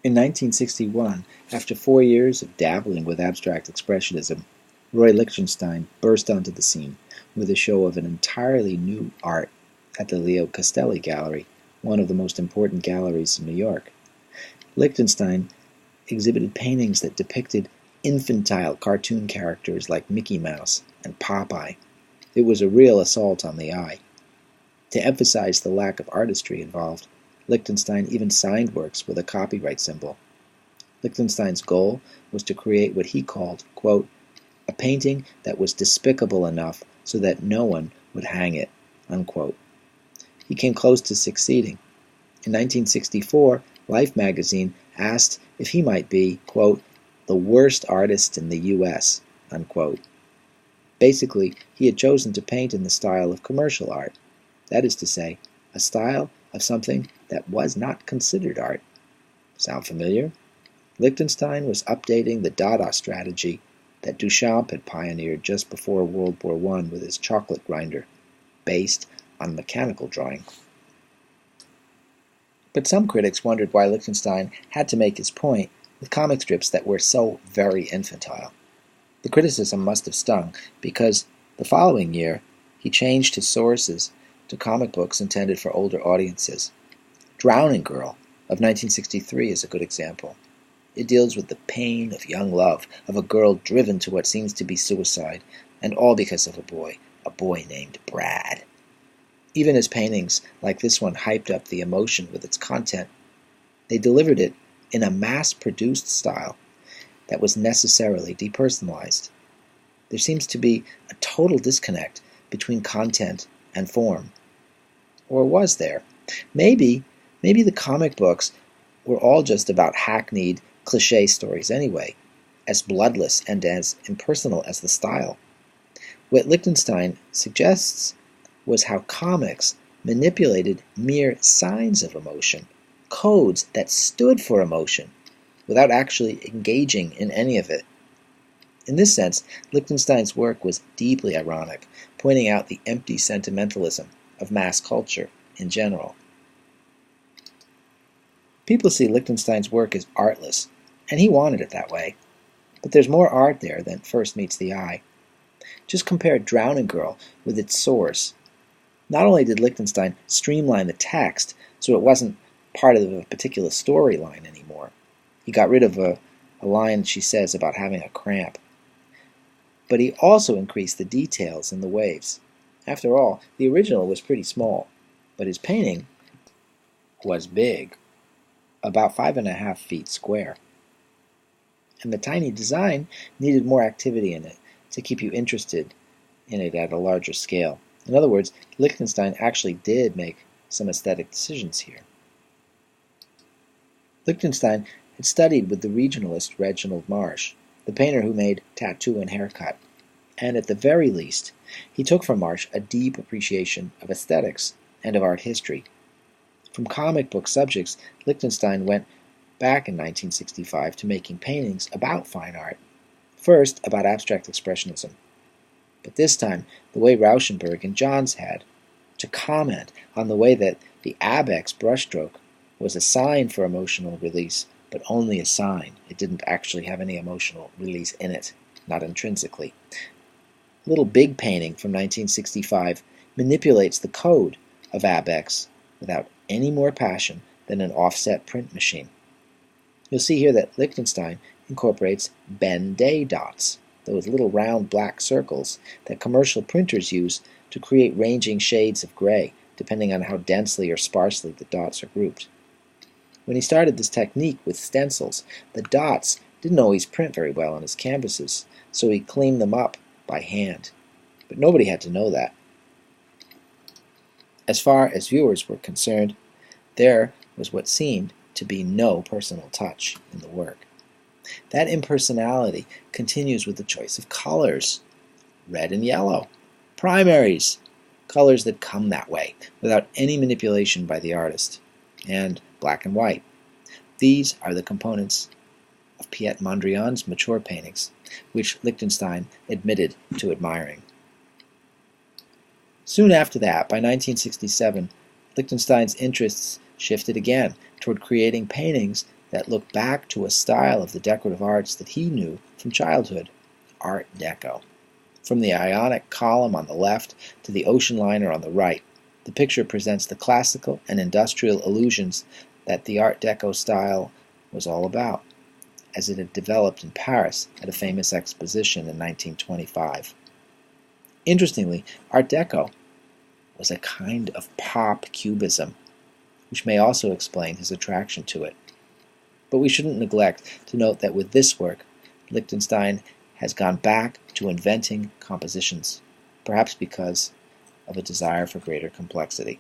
In 1961, after 4 years of dabbling with abstract expressionism, Roy Lichtenstein burst onto the scene with a show of an entirely new art at the Leo Castelli Gallery, one of the most important galleries in New York. Lichtenstein exhibited paintings that depicted infantile cartoon characters like Mickey Mouse and Popeye. It was a real assault on the eye. To emphasize the lack of artistry involved, Lichtenstein even signed works with a copyright symbol. Lichtenstein's goal was to create what he called, quote, a painting that was despicable enough so that no one would hang it, unquote. He came close to succeeding. In 1964, Life magazine asked if he might be, quote, the worst artist in the U.S., unquote. Basically, he had chosen to paint in the style of commercial art. That is to say, a style of something that was not considered art. Sound familiar? Lichtenstein was updating the Dada strategy that Duchamp had pioneered just before World War I with his chocolate grinder, based on mechanical drawing. But some critics wondered why Lichtenstein had to make his point with comic strips that were so very infantile. The criticism must have stung, because the following year he changed his sources to comic books intended for older audiences. Drowning Girl of 1963 is a good example. It deals with the pain of young love, of a girl driven to what seems to be suicide, and all because of a boy named Brad. Even as paintings like this one hyped up the emotion with its content, they delivered it in a mass-produced style that was necessarily depersonalized. There seems to be a total disconnect between content and form. Or was there? Maybe the comic books were all just about hackneyed cliché stories anyway, as bloodless and as impersonal as the style. What Lichtenstein suggests was how comics manipulated mere signs of emotion, codes that stood for emotion, without actually engaging in any of it. In this sense, Lichtenstein's work was deeply ironic, pointing out the empty sentimentalism of mass culture in general. People see Lichtenstein's work as artless, and he wanted it that way. But there's more art there than first meets the eye. Just compare Drowning Girl with its source. Not only did Lichtenstein streamline the text so it wasn't part of a particular storyline anymore, he got rid of a line she says about having a cramp, but he also increased the details in the waves. After all, the original was pretty small, but his painting was big, about 5.5 feet square. And the tiny design needed more activity in it to keep you interested in it at a larger scale. In other words, Lichtenstein actually did make some aesthetic decisions here. Lichtenstein had studied with the regionalist Reginald Marsh, the painter who made Tattoo and Haircut, and at the very least, he took from Marsh a deep appreciation of aesthetics and of art history. From comic book subjects, Lichtenstein went back in 1965 to making paintings about fine art, first about abstract expressionism, but this time the way Rauschenberg and Johns had, to comment on the way that the Abex brushstroke was a sign for emotional release, but only a sign. It didn't actually have any emotional release in it, not intrinsically. Little Big painting from 1965 manipulates the code of Abex without any more passion than an offset print machine. You'll see here that Lichtenstein incorporates Ben Day dots, those little round black circles that commercial printers use to create ranging shades of gray, depending on how densely or sparsely the dots are grouped. When he started this technique with stencils, the dots didn't always print very well on his canvases, so he cleaned them up by hand. But nobody had to know that. As far as viewers were concerned, there was what seemed to be no personal touch in the work. That impersonality continues with the choice of colors. Red and yellow. Primaries. Colors that come that way, without any manipulation by the artist. And black and white. These are the components of Piet Mondrian's mature paintings, which Lichtenstein admitted to admiring. Soon after that, by 1967, Lichtenstein's interests shifted again toward creating paintings that look back to a style of the decorative arts that he knew from childhood, Art Deco. From the Ionic column on the left to the ocean liner on the right, the picture presents the classical and industrial illusions that the Art Deco style was all about, as it had developed in Paris at a famous exposition in 1925. Interestingly, Art Deco was a kind of pop cubism, which may also explain his attraction to it. But we shouldn't neglect to note that with this work, Lichtenstein has gone back to inventing compositions, perhaps because of a desire for greater complexity.